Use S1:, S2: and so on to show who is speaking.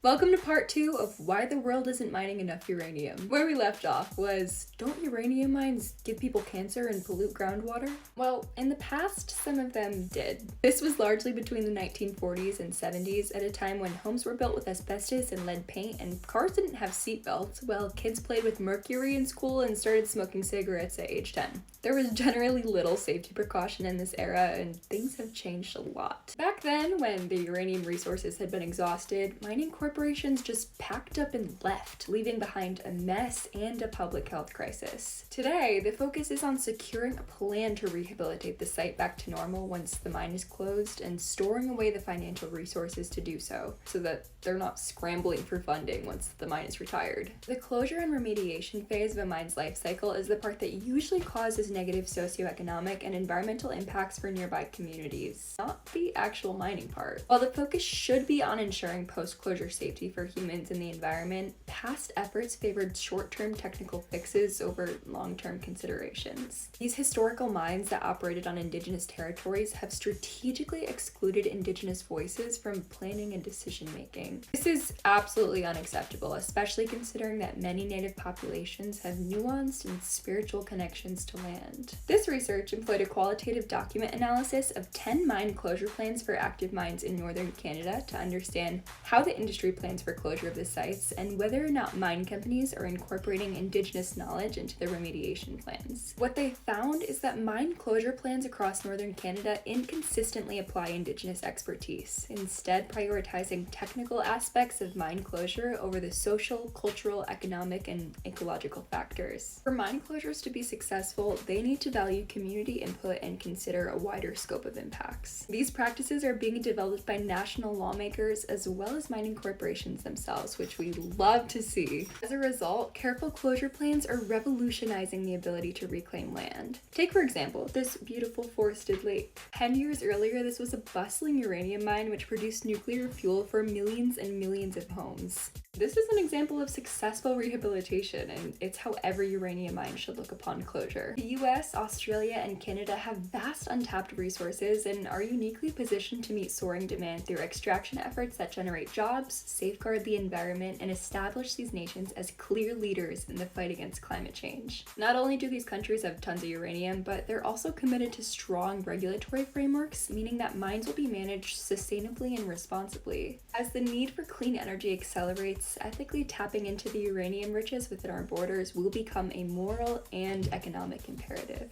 S1: Welcome to part 2 of why the world isn't mining enough uranium. Where we left off was, don't uranium mines give people cancer and pollute groundwater? Well, in the past, some of them did. This was largely between the 1940s and 70s, at a time when homes were built with asbestos and lead paint and cars didn't have seatbelts, while kids played with mercury in school and started smoking cigarettes at age 10. There was generally little safety precaution in this era, and things have changed a lot. Back then, when the uranium resources had been exhausted, mining corporations just packed up and left, leaving behind a mess and a public health crisis. Today, the focus is on securing a plan to rehabilitate the site back to normal once the mine is closed and storing away the financial resources to do so that they're not scrambling for funding once the mine is retired. The closure and remediation phase of a mine's life cycle is the part that usually causes negative socioeconomic and environmental impacts for nearby communities, not the actual mining part. While the focus should be on ensuring post-closure safety for humans and the environment, past efforts favored short-term technical fixes over long-term considerations. These historical mines that operated on indigenous territories have strategically excluded indigenous voices from planning and decision-making. This is absolutely unacceptable, especially considering that many native populations have nuanced and spiritual connections to land. This research employed a qualitative document analysis of 10 mine closure plans for active mines in northern Canada to understand how the industry plans for closure of the sites and whether or not mine companies are incorporating indigenous knowledge into their remediation plans. What they found is that mine closure plans across northern Canada inconsistently apply indigenous expertise, instead prioritizing technical aspects of mine closure over the social, cultural, economic, and ecological factors. For mine closures to be successful, they need to value community input and consider a wider scope of impacts. These practices are being developed by national lawmakers as well as mining corporations themselves, which we love to see. As a result, careful closure plans are revolutionizing the ability to reclaim land. Take, for example, this beautiful forested lake. 10 years earlier, this was a bustling uranium mine which produced nuclear fuel for millions and millions of homes. This is an example of successful rehabilitation, and it's how every uranium mine should look upon closure. The US, Australia, and Canada have vast untapped resources and are uniquely positioned to meet soaring demand through extraction efforts that generate jobs, safeguard the environment, and establish these nations as clear leaders in the fight against climate change. Not only do these countries have tons of uranium, but they're also committed to strong regulatory frameworks, meaning that mines will be managed sustainably and responsibly. As the need for clean energy accelerates, ethically tapping into the uranium riches within our borders will become a moral and economic imperative.